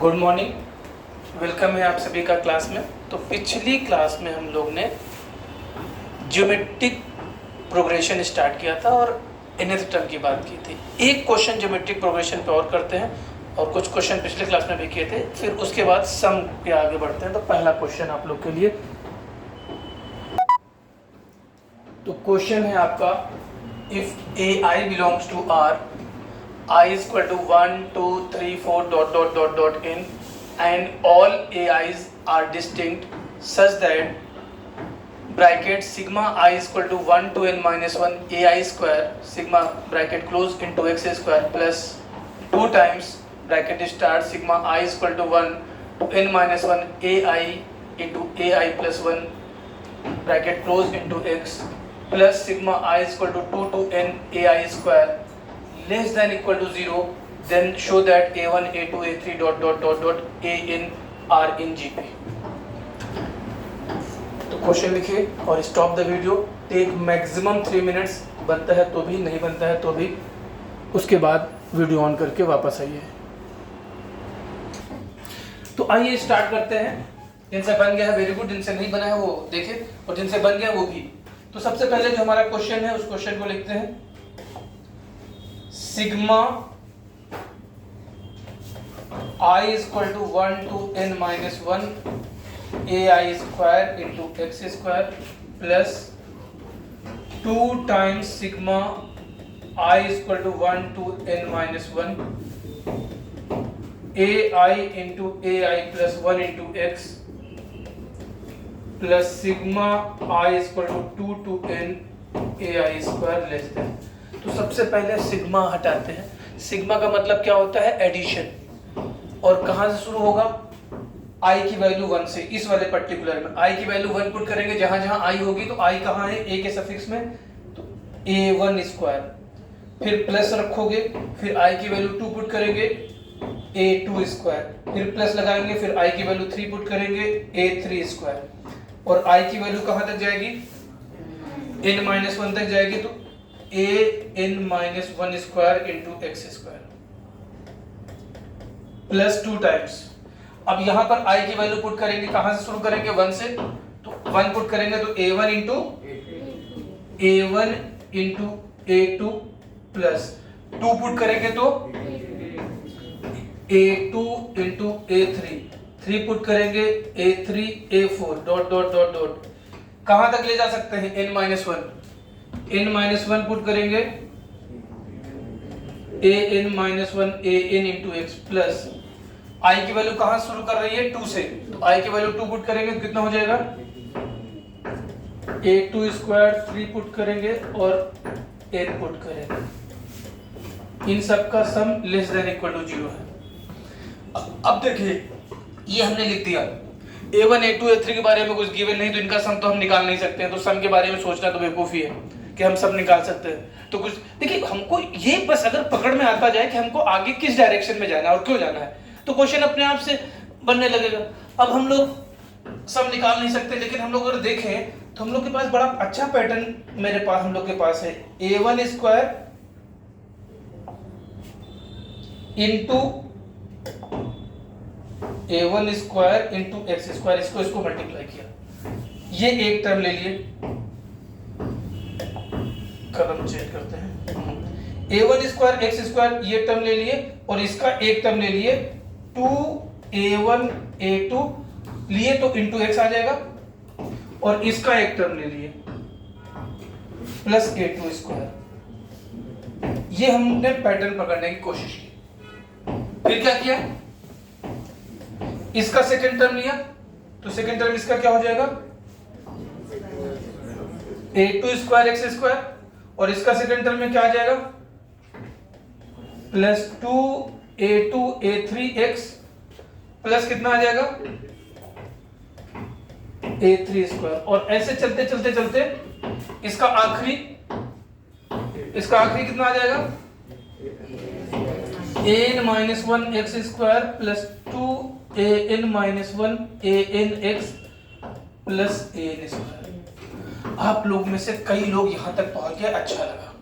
Good morning, welcome है आप सभी का क्लास में। तो पिछली क्लास में हम लोग ने ज्योमेट्रिक प्रोग्रेशन स्टार्ट किया था और nth टर्म की बात की थी। एक क्वेश्चन ज्योमेट्रिक प्रोग्रेशन पे और करते हैं और कुछ क्वेश्चन पिछले क्लास में भी किए थे, फिर उसके बाद सम पे आगे बढ़ते हैं। तो पहला क्वेश्चन आप लोग के लिए, तो क्वेश्चन है आपका, if A I belongs to R, I is equal to 1, 2, 3, 4 dot dot dot dot in and all AI's are distinct such that bracket sigma I is equal to 1 to n minus 1 AI square sigma bracket close into x square plus 2 times bracket start sigma I is equal to 1 to n minus 1 AI into AI plus 1 bracket close into x plus sigma I is equal to 2 to n AI square less than equal to 0, then show that a1 a2 a3 dot dot dot dot a in are in GP। तो question लिखिए और stop the video, take maximum 3 minutes, बनता है तो भी, नहीं बनता है तो भी उसके बाद वीडियो ऑन करके वापस आइए। तो आइए स्टार्ट करते हैं। जिनसे बन गया है वेरी गुड, जिनसे नहीं बना है वो देखें और जिनसे बन गया वो भी। तो सबसे पहले जो हमारा क्वेश्चन है उस क्वेश्चन को लिखते हैं, sigma I is equal to 1 to n minus 1 AI square into x square plus 2 times sigma I is equal to 1 to n minus 1 AI into AI plus 1 into x plus sigma I is equal to 2 to n AI square less than। तो सबसे पहले sigma हटाते हैं। Sigma का मतलब क्या होता है? एडिशन। और कहाँ से शुरू होगा? i की वैल्यू 1 से। इस वाले पर्टिकुलर में i की वैल्यू 1 पुट करेंगे, जहां जहां i होगी तो i कहाँ है? a के सफिक्स में, तो a1 स्क्वायर, फिर प्लस रखोगे, फिर i की वैल्यू 2 पुट करेंगे, a2 स्क्वायर, फिर प्लस लगाएंगे, फिर i की वैल्यू 3 पुट करेंगे, a3 स्क्वायर, और i की वैल्यू कहाँ तक जाएगी? n-1 तक जाएगी, तो an-1 square into x square plus 2 times. अब यहां पर i की वैल्यू पुट करेंगे, कहां से शुरू करेंगे? 1 से, तो 1 पुट करेंगे तो a1 into a2 plus 2 put करेंगे तो a2 इंटू a3, 3 पुट करेंगे a3 a4 dot dot dot dot. कहां तक ले जा सकते हैं? n-1, n-1 पुट करेंगे an-1 an into x plus i की वैल्यू कहां शुरू कर रही है? 2 से, तो i की वैल्यू 2 पुट करेंगे तो कितना हो जाएगा? a2 स्क्वायर, 3 पुट करेंगे और n पुट करेंगे। इन सब का sum less than equal to 0 है। अब देखिए, ये हमने लिख दिया। a1 a2 a3 के बारे में कुछ गिवन नहीं, तो इनका सम तो हम निकाल नहीं सकते हैं। तो सम के बारे में सोचना तो बेवकूफी है कि हम सब निकाल सकते हैं। तो कुछ देखिए, हमको ये बस अगर पकड़ में आता जाए कि हमको आगे किस डायरेक्शन में जाना है और क्यों जाना है, तो क्वेश्चन अपने आप से बनने लगेगा। अब हम लोग सब निकाल नहीं सकते, लेकिन हम लोग अगर देखें तो हम लोग के पास बड़ा अच्छा पैटर्न मेरे पास हम लोग के पास है। a1 square into a1 square into x square, इसको मल्टीप्लाई किया, ये एक टर्म ले लिए, कलम चेंज करते हैं, a1 स्क्वायर एक्स स्क्वायर ये टर्म ले लिए, और इसका एक टर्म ले लिए 2a1 a2 लिए तो इंटू एक्स आ जाएगा, और इसका एक टर्म ले लिए प्लस a2 स्क्वायर। ये हमने पैटर्न पकड़ने की कोशिश की। फिर क्या किया? इसका सेकंड टर्म लिया, तो सेकंड टर्म इसका क्या हो जाएगा? a2 स्क्वायर एक्स स्क्वायर, और इसका सेकंड टर्म में क्या आ जाएगा? Plus 2a2 a3 x plus कितना आ जाएगा? a3 square. और ऐसे चलते चलते चलते इसका आखिरी कितना आ जाएगा? an-1 x square plus 2an-1 an x plus an square. आप लोग में से कई लोग यहां तक पहुंच गए, अच्छा लगा।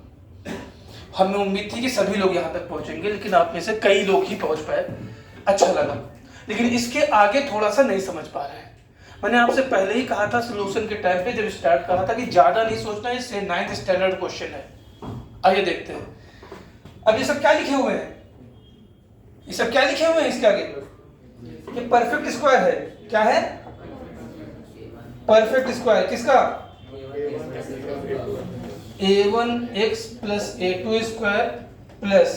हमें उम्मीद थी कि सभी लोग यहाँ तक पहुंचेंगे, लेकिन आप में से कई लोग ही पहुंच पाए, अच्छा लगा। लेकिन इसके आगे थोड़ा सा नहीं समझ पा रहे हैं। मैंने आपसे पहले ही कहा था सोल्यूशन के टाइम पे जब स्टार्ट कहा था कि ज्यादा नहीं सोचना, इससे 9th स्टैंडर्ड क्वेश्चन है। आइए देखते हैं अब ये सब क्या लिखे हुए हैं, ये सब क्या लिखे हुए हैं इसके आगे, ये परफेक्ट स्क्वायर है। क्या है? परफेक्ट स्क्वायर किसका? a1x plus a2 square plus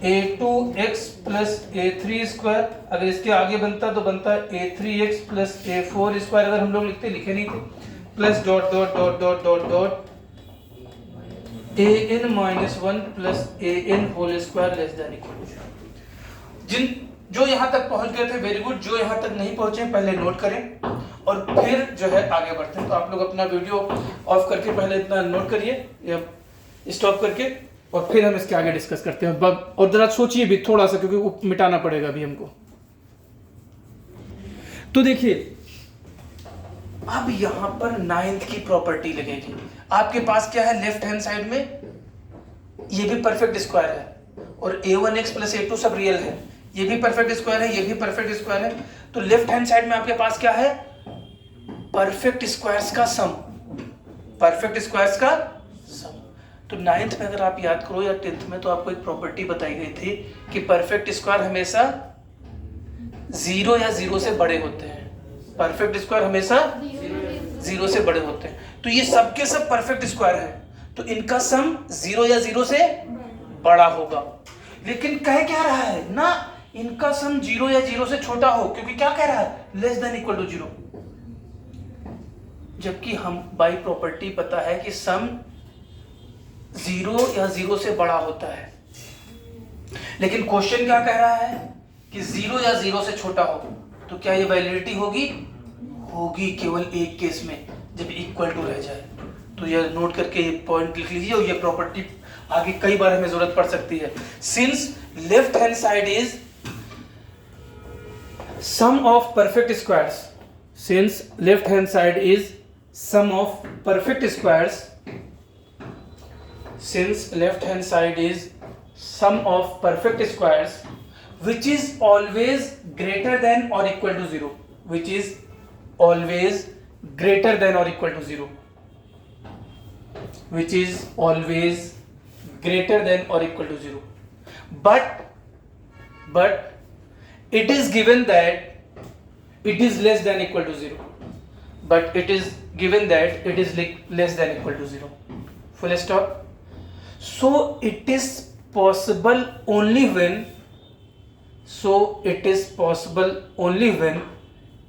a2x plus a3 square. अगर इसके आगे बनता तो बनता a3x प्लस a4 स्क्वायर, अगर हम लोग लिखे नहीं थे, plus dot dot dot dot dot dot an minus 1 plus an whole square less than equal. जो यहाँ तक पहुंच गए थे वेरी गुड, जो यहाँ तक नहीं पहुंचे पहले नोट करें और फिर जो है आगे बढ़ते हैं। तो आप लोग अपना वीडियो ऑफ करके पहले इतना नोट करिए या स्टॉप करके, और फिर हम इसके आगे डिस्कस करते हैं। और जरा सोचिए भी थोड़ा सा, क्योंकि वो मिटाना पड़ेगा अभी हमको। तो देखिए अब यहां पर 9th की प्रॉपर्टी लगेगी। आपके पास क्या है लेफ्ट हैंड साइड में, ये भी परफेक्ट स्क्वायर है और a1x प्लस a2 सब रियल है, ये भी परफेक्ट स्क्वायर है, ये भी परफेक्ट स्क्वायर है। तो लेफ्ट हैंड साइड में आपके पास क्या है? परफेक्ट स्क्वायर्स का सम, परफेक्ट स्क्वायर्स का सम। तो 9th में अगर आप याद करो या 10th में, तो आपको एक प्रॉपर्टी बताई गई थी कि परफेक्ट स्क्वायर हमेशा 0 या 0 से बड़े होते हैं। परफेक्ट स्क्वायर हमेशा 0 से बड़े होते हैं। तो ये सबके सब परफेक्ट स्क्वायर है, तो इनका सम 0 या 0 से बड़ा होगा। लेकिन कह क्या रहा है ना, इनका सम 0 या 0 से छोटा हो, क्योंकि क्या कह रहा है? Less than equal to 0। जबकि हम बाय प्रॉपर्टी पता है कि सम 0 या 0 से बड़ा होता है, लेकिन क्वेश्चन क्या कह रहा है कि 0 या 0 से छोटा हो। तो क्या ये वैलिडिटी होगी? होगी, केवल एक केस में, जब इक्वल टू रह जाए। तो ये नोट करके ये पॉइंट लिख लीजिए, और ये प्रॉपर्टी आगे कई बार हमें जरूरत पड़ सकती है। Since left hand side is sum of perfect squares, since left hand side is sum of perfect squares, since left hand side is sum of perfect squares which is always greater than or equal to 0, which is always greater than or equal to 0, which is always greater than or equal to 0, but it is given that it is less than equal to 0, but it is given that it is less than equal to 0, full stop. So it is possible only when, so it is possible only when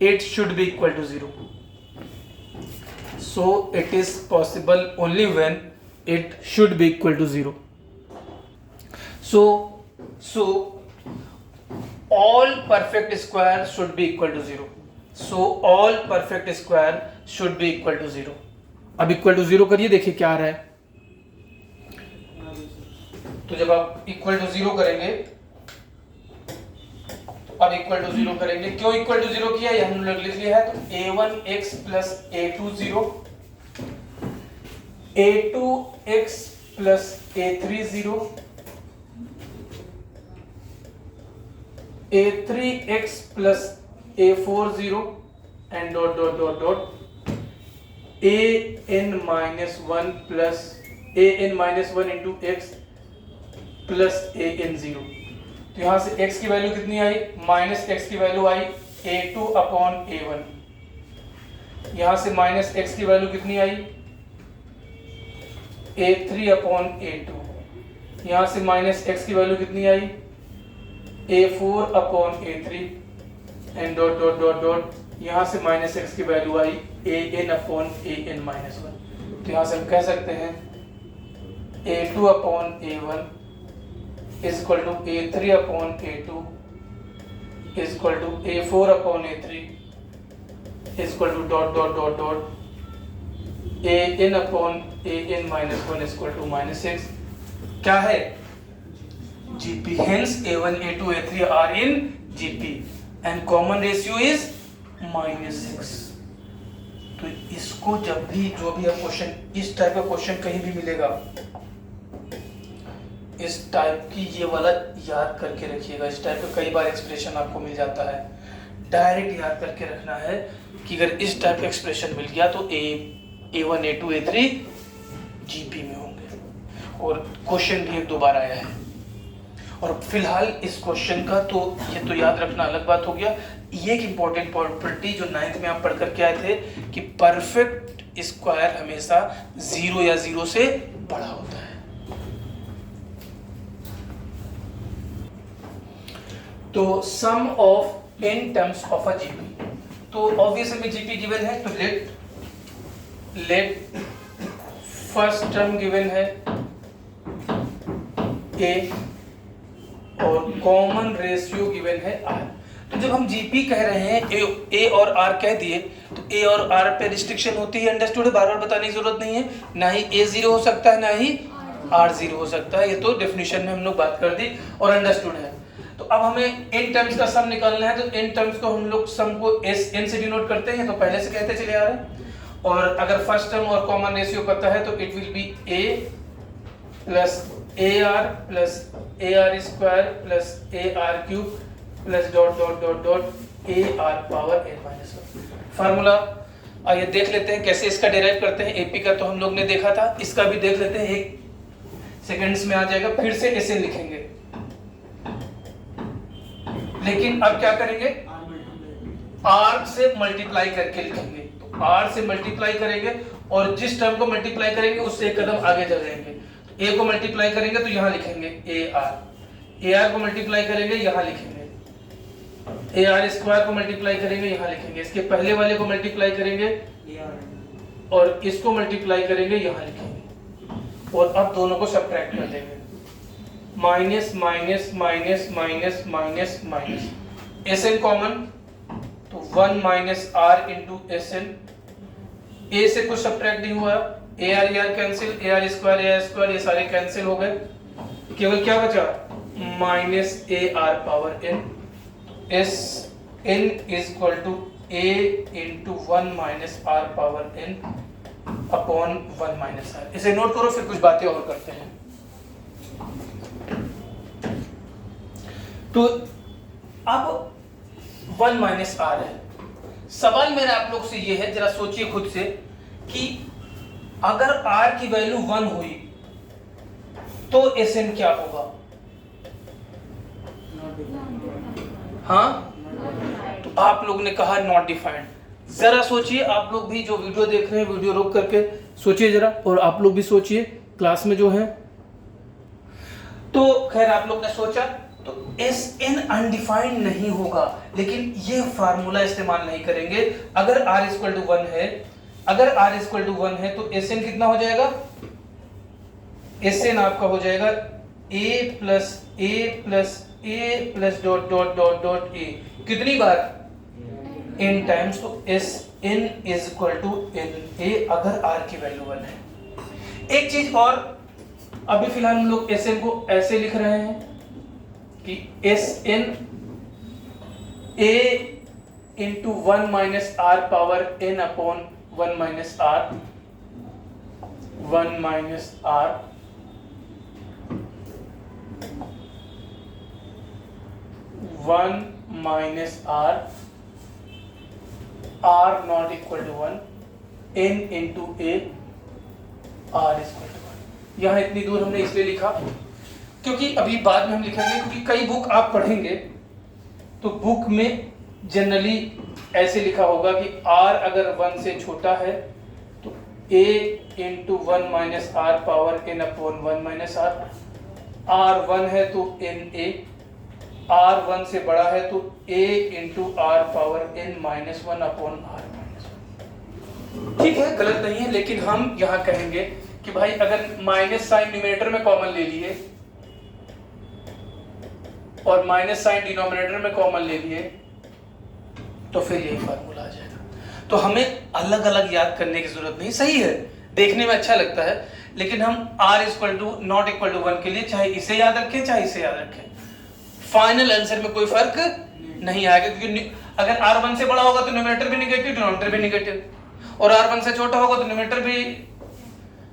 it should be equal to 0. So it is possible only when it should be equal to 0. So all perfect square should be equal to 0. So all perfect square should be equal to 0. अब equal to 0 करिए, देखिए क्या आ रहा है। तो जब आप equal to 0 करेंगे, अब इक्वल टू 0 करेंगे, क्यों इक्वल टू 0 किया ये हम लोग लिख लिया है। तो a1x plus a2 0, a2x plus a3 0, a3x plus a4 0 and dot dot dot dot an minus 1 plus an minus 1 into x plus an 0। तो यहाँ से x की वैल्यू कितनी आई? माइनस x की वैल्यू आई a2 अपॉन a1। यहाँ से minus x की value कितनी आई? a3 upon a2। यहाँ से माइनस x की वैल्यू कितनी आई? a4 upon a3 and dot dot dot dot, यहाँ से माइनस एक्स की वैल्यू आई an अपॉन an माइनस 1। तो यहाँ से हम कह सकते हैं a2 upon a1 is equal to a3 upon a2 is equal to a4 upon a3 is equal to dot dot dot dot an upon an minus 1 is equal to minus x. क्या है? GP. Hence A1, A2, A3 are in GP and common ratio is -6. तो इसको जब भी जो भी आप question, इस टाइप का क्वेश्चन कहीं भी मिलेगा, इस टाइप की ये वाला याद करके रखिएगा। इस टाइप का कई बार एक्सप्रेशन आपको मिल जाता है, डायरेक्ट याद करके रखना है कि अगर इस टाइप का एक्सप्रेशन मिल गया तो A1 A2 A3 जीपी में होंगे। और क्वेश्चन भी एक दो बार आया है। और फिलहाल इस क्वेश्चन का तो ये तो याद रखना अलग बात हो गया। ये एक इम्पॉर्टेंट प्रॉपर्टी जो 9th में आप पढ़ करके आए थे कि परफेक्ट स्क्वायर हमेशा 0 या 0 से बड़ा होता है। तो sum of n terms of a GP, तो ऑब्वियसली जीपी गिवन है तो लेट फर्स्ट टर्म गिवन है a और कॉमन रेशियो गिवन है r। तो जब हम जीपी कह रहे हैं a और r कह दिए तो a और r पे रिस्ट्रिक्शन होती है, अंडरस्टूड है, बार बार बताने की जरूरत नहीं है। ना ही a 0 हो सकता है ना ही r 0 हो सकता है, ये तो डेफिनेशन में हम लोग बात कर दी और अंडरस्टूड है। तो अब हमें n टर्म्स का सम निकालना है, तो n टर्म्स को हम लोग सम को n से डिनोट करते हैं, तो पहले से कहते चले आ रहे हैं। और अगर फर्स्ट टर्म और कॉमन रेशियो पता है तो it will be a plus AR plus AR square plus AR cube plus dot dot dot dot AR power n minus 1। Formula आइए देख लेते हैं कैसे इसका डेराइव करते हैं। AP का तो हम लोग ने देखा था, इसका भी देख लेते हैं, 1 सेकंड्स में आ जाएगा। फिर से ऐसे लिखेंगे, लेकिन अब क्या करेंगे, R से मल्टीप्लाई करके लिखेंगे। तो R से मल्टीप्लाई करेंगे और जिस टर्म को मल्टीप्लाई करेंगे उससे एक कदम आगे चल जाएंगे। A को मल्टीप्लाई करेंगे तो यहाँ लिखेंगे AR को मल्टीप्लाई करेंगे यहाँ लिखेंगे, AR स्क्वायर को मल्टीप्लाई करेंगे यहाँ लिखेंगे, इसके पहले वाले को मल्टीप्लाई करेंगे और इसको मल्टीप्लाई करेंगे यहाँ लिखेंगे। और अब दोनों को सब्ट्रैक्ट कर देंगे, minus minus minus minus minus minus, SN common तो 1 minus R into SN। A से कुछ सब्ट्रैक्ट नहीं हुआ, AR कैंसिल, AR स्क्वायर ये सारे कैंसिल हो गए, केवल क्या बचा minus AR power n। S n is equal to A into 1 minus R power n upon 1 minus R। इसे नोट करो, फिर कुछ बातें और करते हैं। तो अब 1 माइनस R है। सवाल मेरा आप लोग से ये है, जरा सोचिए खुद से कि अगर R की वैल्यू 1 हुई तो Sn क्या होगा? हाँ, तो आप लोग ने कहा नॉट डिफाइंड। जरा सोचिए, आप लोग भी जो वीडियो देख रहे हैं वीडियो रोक करके सोचिए जरा, और आप लोग भी सोचिए क्लास में जो है। तो खैर आप लोग ने सोचा तो Sn अनडिफाइंड नहीं होगा, लेकिन ये फार्मूला इस्तेमाल नहीं करेंगे। अगर R इक्वल टू 1 है, अगर R इक्वल टू 1 है तो Sn कितना हो जाएगा? Sn आपका हो जाएगा A plus A plus A plus dot dot dot dot A। कितनी बार? n times. तो Sn is equal to Na अगर R की वैल्यू 1 है। एक चीज और, अभी फिलहाल हम लोग Sn को ऐसे लिख रहे हैं कि Sn A into 1 minus R power n upon 1 minus R, 1 minus R not equal to 1 n into A R equal to 1। यहाँ इतनी दूर हमने इसलिए लिखा क्योंकि अभी बाद में हम लिखेंगे, क्योंकि कई बुक आप पढ़ेंगे तो बुक में जनरली ऐसे लिखा होगा कि R अगर 1 से छोटा है तो A into 1 minus R power n upon 1 minus R, R 1 है तो Na, R 1 से बड़ा है तो A into R power n minus 1 upon R minus 1। ठीक है, गलत नहीं है, लेकिन हम यहाँ कहेंगे कि भाई अगर माइनस साइन न्यूमरेटर में कॉमन ले लिए और माइनस साइन डिनोमिनेटर में कॉमन ले लिए तो फिर यही फार्मूला आ जाएगा। तो हमें अलग अलग याद करने की जरूरत नहीं, सही है, देखने में अच्छा लगता है, लेकिन हम R equal to not equal to 1 के लिए चाहे इसे याद रखें चाहे इसे याद रखें, फाइनल आंसर में कोई फर्क नहीं आएगा। क्योंकि अगर R 1 से बड़ा होगा तो न्यूमरेटर भी नेगेटिव डिनोमिनेटर भी नेगेटिव, और R 1 से छोटा होगा तो न्यूमरेटर भी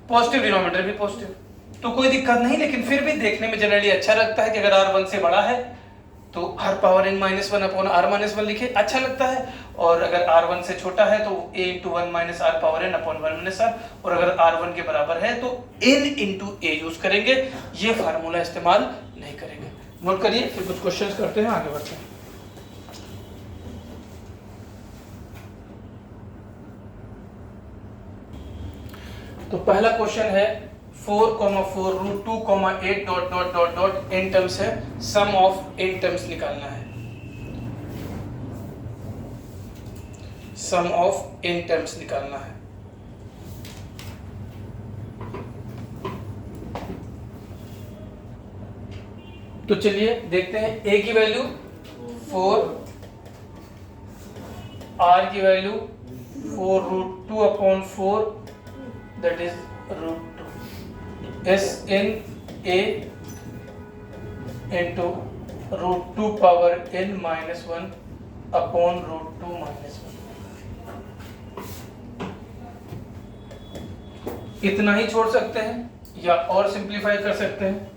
पॉजिटिव डिनोमिनेटर भी पॉजिटिव। तो कोई दिक्कत नहीं, लेकिन फिर भी देखने में जनरली अच्छा लगता है कि अगर r1 से बड़ा है तो r power n minus one upon r minus one लिखे, अच्छा लगता है। और अगर r1 से छोटा है तो a into one minus r power n upon one minus r, और अगर r1 के बराबर है तो n इंटू a यूज करेंगे, ये फार्मूला इस्तेमाल नहीं करेंगे। नोट करिए, फिर कुछ क्वेश्चंस करते हैं, आगे बढ़ते हैं। तो पहला क्वेश्चन है 4,4 root 2,8 dot dot dot dot n terms है, सम ऑफ n टर्म्स निकालना है, सम ऑफ n टर्म्स निकालना है। तो चलिए देखते हैं, a की वैल्यू 4, r की value 4 root 2 upon 4 that is root 2, s in a into root 2 power n minus 1 upon root 2 minus 1। इतना ही छोड़ सकते हैं या और सिंप्लीफाई कर सकते हैं,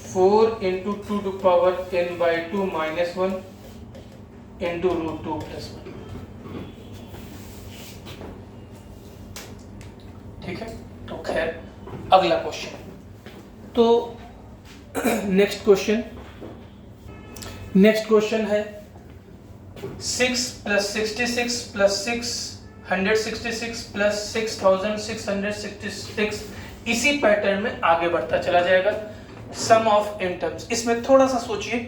4 into 2 to power n by 2 minus 1 into root 2 plus 1। ठीक है, तो खैर अगला क्वेश्चन। तो नेक्स्ट क्वेश्चन है 6 प्लस 66 प्लस 666 प्लस 6666, इसी पैटर्न में आगे बढ़ता चला जाएगा। सम ऑफ n टर्म्स, इसमें थोड़ा सा सोचिए,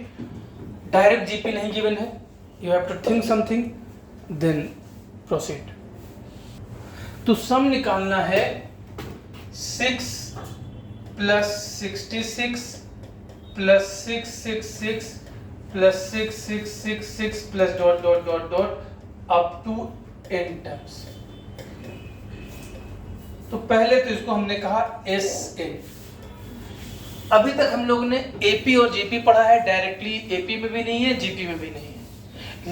डायरेक्ट जीपी नहीं गिवन है, you have to think something then proceed. तो सम निकालना है 6 plus 66 plus 666 plus 6666 plus dot dot dot dot up to n terms. तो पहले तो इसको हमने कहा एस एन। अभी तक हम लोग ने एपी और जीपी पढ़ा है, डायरेक्टली एपी में भी नहीं है, जीपी में भी नहीं है,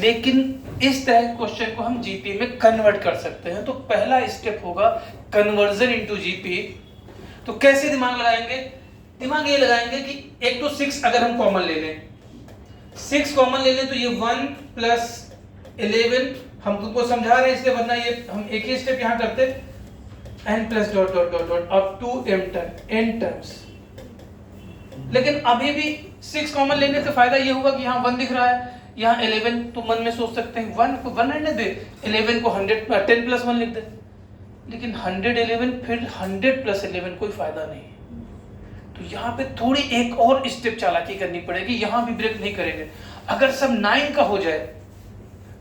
लेकिन इस तरह क्वेश्चन को हम जीपी में कन्वर्ट कर सकते हैं। तो पहला स्टेप होगा कन्वर्जन इनटू जीपी। तो कैसे दिमाग लगाएंगे? दिमाग ये लगाएंगे कि एक तो 6 अगर हम कॉमन ले लें, 6 कॉमन ले लें तो ये 1 प्लस 11 हम तुमको समझा रहे हैं इसलिए, वरना ये हम एक ही स्टेप यहाँ करते, n plus dot dot dot dot up to n terms. लेकिन अभी भी 6 कॉमन लेने से फायदा ये होगा कि यहाँ 1 दिख रहा है, यहाँ 11, तो मन में सोच सकते हैं 1 को 1 रहने दे, 11 को 10 प्लस 1 लिख दे, लेकिन 111 फिर 100 प्लस 11 कोई फायदा नहीं है। तो यहाँ पे थोड़ी एक और स्टेप चालाकी करनी पड़ेगी, यहाँ भी ब्रेक नहीं करेंगे। अगर सब 9 का हो जाए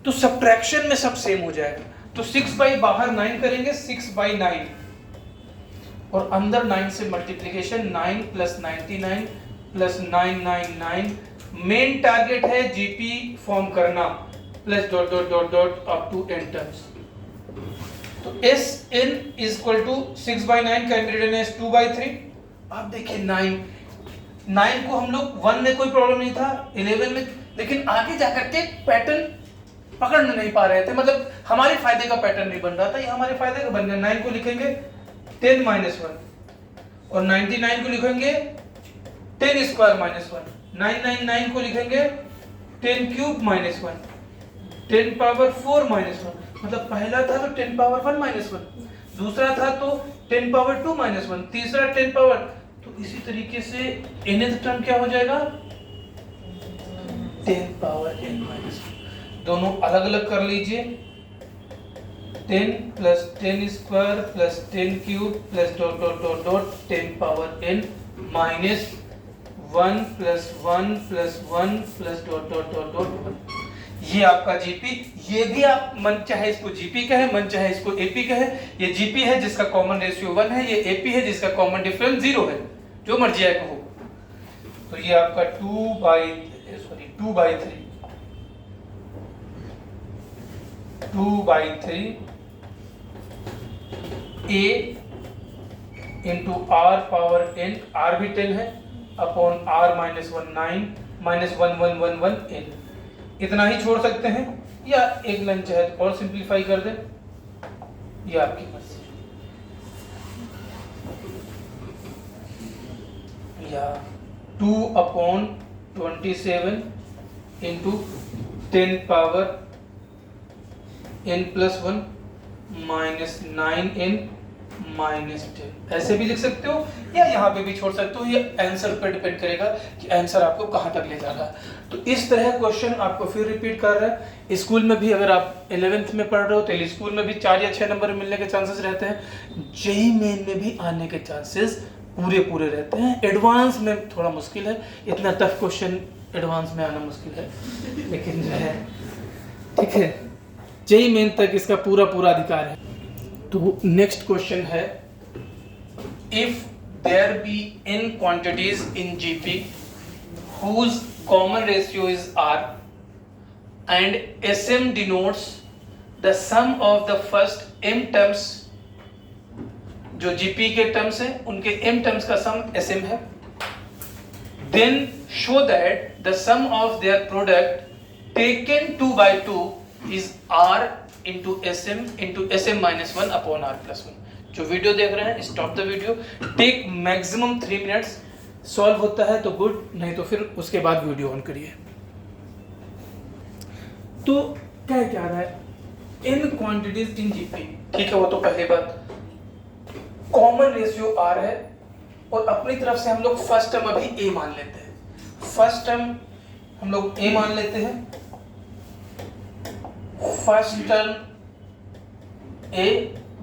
तो सब्ट्रैक्शन में सब सेम हो जाएगा। तो 6 बाई बाहर 9 करेंगे, 6 बाई 9 और अंदर 9 से multiplication, 9 plus 99 plus 999। Main target है जीपी फॉर्म करना, plus dot dot dot dot up to n terms. तो S n is equal to 6 by 9 can be written as 2 by 3। आप देखिए 9 को हम लोग 1 में कोई प्रॉब्लम नहीं था, 11 में, लेकिन आगे जाकर के पैटर्न पकड़ नहीं पा रहे थे, मतलब हमारे फायदे का पैटर्न नहीं बन रहा था, ये हमारे फायदे का बन गया। 9 को लिखेंगे 10 माइनस 1 और 99 को लिखेंगे 10 स्क्वायर माइनस 1, 999 को लिखेंगे 10 क्यूब माइनस 1, 10 पावर 4 माइनस 1। मतलब पहला था तो 10 पावर 1 माइनस 1, दूसरा था तो 10 पावर 2 माइनस 1, तीसरा 10 पावर, तो इसी तरीके से nth टर्म क्या हो जाएगा 10 पावर n माइनस 1। दोनों अलग अलग कर लीजिए, 10 plus 10 square plus 10 cube plus dot dot dot dot 10 power n minus 1 plus 1 plus 1 plus dot dot dot dot 1। ये आपका जीपी, ये भी आप मन चाहे इसको जीपी कहे, मन चाहे इसको एपी कहे। ये जीपी है जिसका कॉमन रेशियो 1 है, ये एपी है जिसका कॉमन डिफरेंस 0 है, जो मर्जी है कहो। तो ये आपका 2 by 3 a into R power n, R भी 10 है, upon r minus 1 9 minus 1 1 1 1 n। इतना ही छोड़ सकते हैं या एक लाइन चाहे और सिंप्लीफाई कर दें, ये आपकी मर्जी। या 2/27 इंटू 10⁻n+1 -9n -10 ऐसे भी लिख सकते हो, या यहाँ पे भी छोड़ सकते हो। ये आंसर पे डिपेंड करेगा कि आंसर आपको कहाँ तक ले जा रहा है। तो इस तरह क्वेश्चन आपको फिर रिपीट कर रहा है। स्कूल में भी अगर आप 11th में पढ़ रहे हो तो स्कूल में भी 4 या 6 नंबर मिलने के चांसेस रहते हैं, जेईई मेन में भी आने के चांसेस पूरे रहते हैं। एडवांस में थोड़ा मुश्किल है, इतना टफ क्वेश्चन एडवांस में आना मुश्किल है, लेकिन जो है ठीक है, जेईई मेन तक इसका पूरा अधिकार है। तो नेक्स्ट क्वेश्चन है, if there be n quantities in GP whose common ratio is R and SM denotes the sum of the first m terms, जो GP के टर्म्स हैं उनके m टर्म्स का सम SM है, then show that the sum of their product taken 2/2 is R into SM -1 upon R+1। जो video देख रहे हैं stop the video, take maximum 3 minutes, solve होता है तो गुड, नहीं तो फिर उसके बाद वीडियो ऑन करिए। तो क्या रहा है, इन क्वांटिटीज इन जीपी, ठीक है, वो तो पहली बात। कॉमन रेशियो आर है और अपनी तरफ से हम लोग फर्स्ट टर्म अभी ए मान लेते हैं। फर्स्ट टर्म हम लोग ए मान लेते हैं, फर्स्ट टर्म ए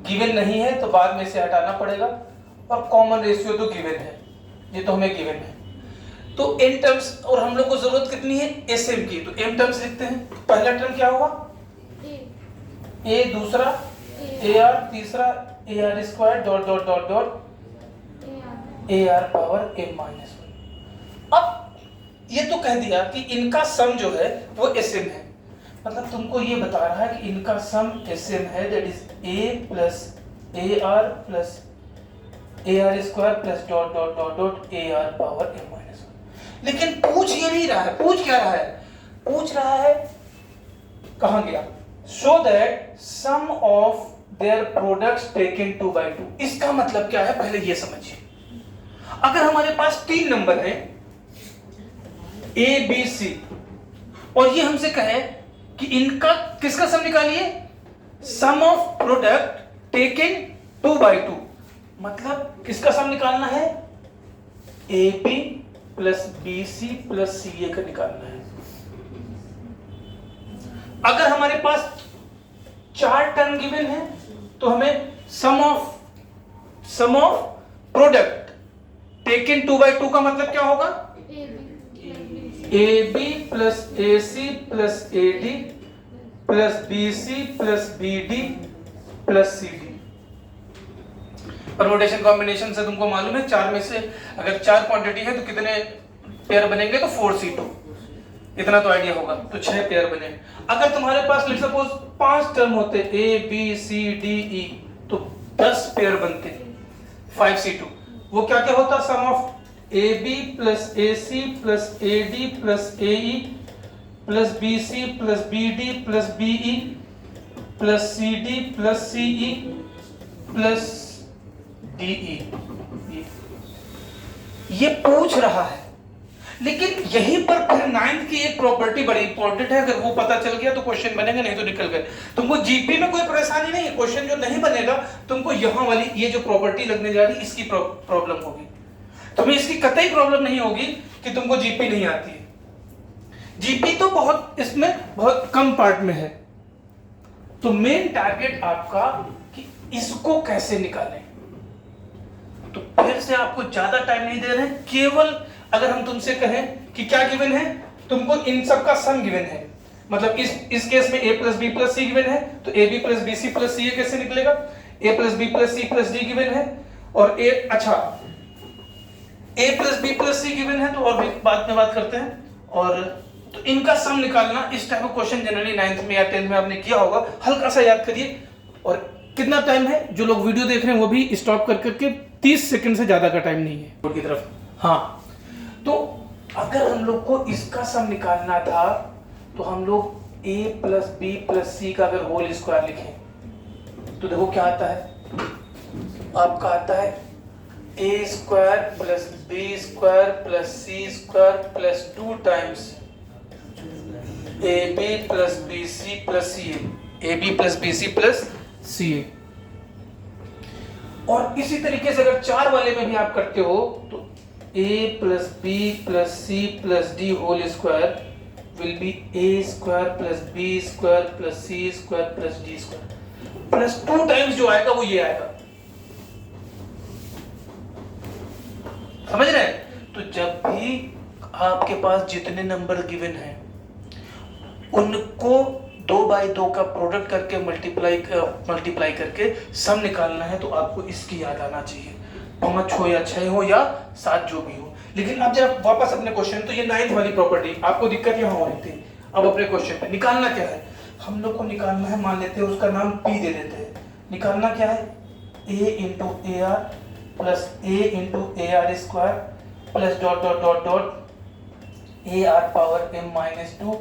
गिवन नहीं है तो बाद में से हटाना पड़ेगा, और कॉमन रेशियो तो गिवन है, ये तो हमें गिवन है। तो एन टर्म्स, और हम लोग को जरूरत कितनी है, एसएम की, तो एम टर्म्स लिखते हैं। पहला टर्म क्या होगा, ए, दूसरा ए आर, तीसरा ए R square dot dot dot dot A R power m-1। अब ये तो कह दिया कि इनका सम जो है वो एसएम है, मतलब तुमको ये बता रहा है कि इनका सम एसएम है, that is a plus A are plus A R square plus dot dot dot dot A R power m-1। लेकिन पूछ ये नहीं रहा है, पूछ क्या रहा है, पूछ रहा है कहां गया, show that sum of their products taken 2/2। इसका मतलब क्या है पहले ये समझिए। अगर हमारे पास 3 नंबर हैं ए बी सी, और ये हमसे कहे कि इनका किसका सम निकालिए, सम ऑफ प्रोडक्ट टेकन 2/2, मतलब किसका सम निकालना है, A B plus B C plus C A का निकालना है। अगर हमारे पास 4 टर्म गिवन है तो हमें सम ऑफ प्रोडक्ट टेकन 2/2 का मतलब क्या होगा, A B plus A C plus A D plus B C plus B D plus C D. Permutation combination से तुमको मालूम है 4 में से अगर 4 क्वांटिटी है तो कितने पेयर बनेंगे, तो 4c2, इतना तो आइडिया होगा, तो 6 पेयर बने। अगर तुम्हारे पास लेट्स सपोज 5 टर्म होते A B C D E, तो 10 पेयर बनते 5c2। वो क्या क्या होता, sum of A B plus A C plus A D plus A E plus B C plus B D plus B E plus C D plus C E plus D E. ये पूछ रहा है, लेकिन यहीं पर फिर 9th की एक प्रॉपर्टी बड़ी इंपॉर्टेंट है, अगर वो पता चल गया तो क्वेश्चन बनेगा, नहीं तो निकल गए। तुमको जीपी में कोई परेशानी नहीं है, क्वेश्चन जो नहीं बनेगा तुमको यहाँ वाली ये जो प्रॉपर्टी लगने जा रही है इसकी प्रॉब्लम होगी। तुम्हें इसकी कतई प्रॉब्लम नहीं होगी कि तुमको जीपी नहीं आती है, जीपी तो बहुत इसमें बहुत कम पार्ट में है। तो मेन टारगेट आपका कि इसको कैसे निकालें। तो फिर से आपको ज्यादा टाइम नहीं दे रहे हैं, केवल अगर हम तुमसे कहें कि क्या गिवन है, तुमको इन सब का सम गिवन है, मतलब इस केस में a plus B plus C given है, तो A B plus B C plus C कैसे निकलेगा, a plus B plus C plus D given है, और a plus B plus C given है, तो और भी बाद में बात करते हैं। और तो इनका सम निकालना, इस टाइप का क्वेश्चन जनरली 9th में या 10th में आपने किया होगा, हल्का सा याद करिए। और कितना टाइम है, जो लोग वीडियो देख रहे हैं वो भी स्टॉप कर करके 30 सेकंड से ज्यादा का टाइम नहीं है बोर्ड की तरफ। हाँ, तो अगर हम लोग को इसका सम निकालना था तो हम लोग a प्लस बी प्लस सी का अगर होल स्क्वायर लिखें तो देखो क्या आता है, आपका आता है A square plus B square plus C square plus 2 times A B plus B C plus C A B plus B C plus C A. और इसी तरीके से अगर 4 वाले में भी आप करते हो तो a plus B plus C plus D whole square will be a square plus B square plus C square plus D square plus 2 times जो आएगा वो ये आएगा। समझ रहे हैं? तो जब भी आपके पास जितने नंबर गिवन हैं उनको 2 बाई 2 का प्रोडक्ट करके मल्टीप्लाई करके सम निकालना है, तो आपको इसकी याद आना चाहिए, 5 हो या 6 हो या 7 जो भी हो। लेकिन अब जब वापस अपने क्वेश्चन, तो ये 9th वाली प्रॉपर्टी आपको दिक्कत यहाँ हो रही थी। अब अपने क्वेश्चन पे निकालना क्या है, हम लोग को निकालना है, मान लेते हैं उसका नाम P दे देते हैं। निकालना क्या है, A into A R plus A into A R square plus dot dot dot dot A R power m-2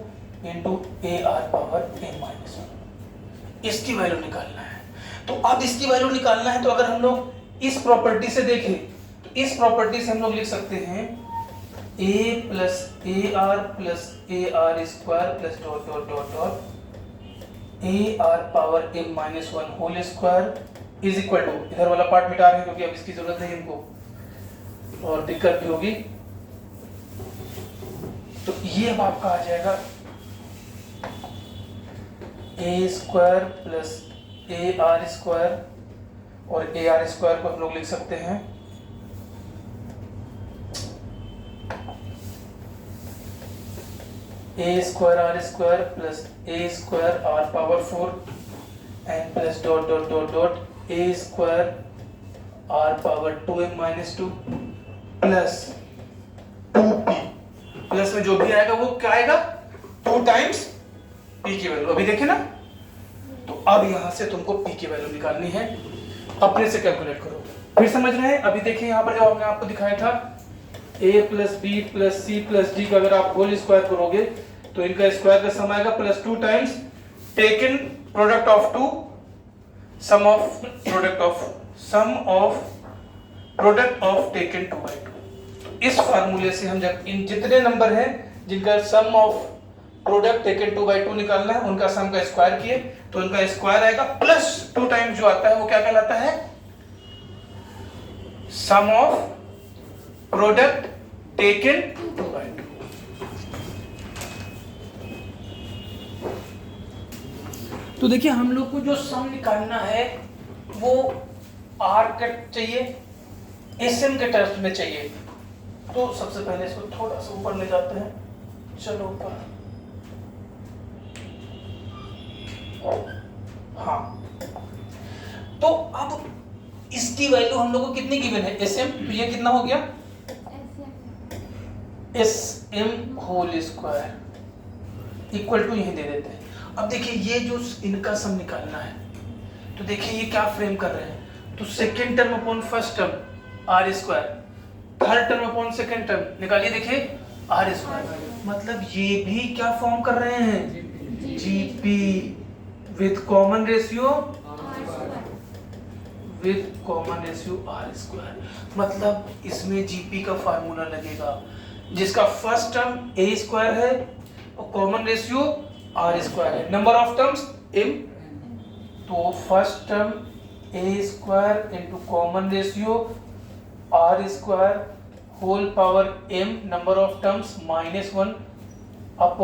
into A R power m-1। इसकी वैल्यू निकालना है। तो अब इसकी वैल्यू निकालना है, तो अगर हम लोग इस प्रॉपर्टी से देखें तो इस प्रॉपर्टी से हम लोग लिख सकते हैं a plus A R square plus dot dot dot dot A R power m-1 whole square is equal to, इधर वाला पार्ट मिटा रहे हैं क्योंकि अब इसकी जरूरत है इनको और दिक्कत भी होगी। तो ये अब आपका आ जाएगा A square plus A R square, और ए आर स्क्वायर को हम लोग लिख सकते हैं A square R square plus A square R power 4 and plus dot dot dot dot A square R power 2m-2 plus 2p, plus में जो भी आएगा वो क्या आएगा, 2 टाइम्स p की वैल्यू। अभी देखे ना, तो अब यहां से तुमको p की वैल्यू निकालनी है, अपने से कैलकुलेट करो। फिर समझ रहे हैं? अभी देखिए यहाँ पर जो हमने आपको दिखाया था a plus B plus C plus D का अगर आप होल स्क्वायर करोगे तो इनका स्क्वायर का सम आएगा plus 2 times taken product of 2 sum of product of taken 2 by 2। इस फार्मूले से हम जब इन जितने नंबर हैं जिनका सम ऑफ प्रोडक्ट टेकन 2 बाई 2 निकालना है उनका सम का स्क्वायर किए तो उनका स्क्वायर आएगा प्लस 2 टाइम्स जो आता है वो क्या कहलाता है, sum of product taken 2 by 2। तो देखिए हम लोग को जो सम निकालना है वो आर कट चाहिए, एसएम के टर्म्स में चाहिए। तो सबसे पहले इसको थोड़ा सा ऊपर ले जाते हैं, चलो ऊपर, हाँ। तो अब इसकी वैल्यू हम लोग को कितनी गिवन है, एसएम, तो ये कितना हो गया, SM whole square equal to यही दे देते हैं। अब देखिए ये जो इनका सम निकालना है, तो देखिए ये क्या फ्रेम कर रहे हैं, तो second term upon first term R square, third term upon second term निकालिए, देखिए आर स्क्वायर, मतलब ये भी क्या फॉर्म कर रहे हैं, GP with common ratio R square. मतलब इसमें जीपी का फार्मूला लगेगा जिसका फर्स्ट टर्म ए स्क्वायर है और कॉमन रेशियो आर स्क्वायर है, नंबर ऑफ टर्म्स m, तो first term A square into common ratio R square whole power m, number of terms -1 upon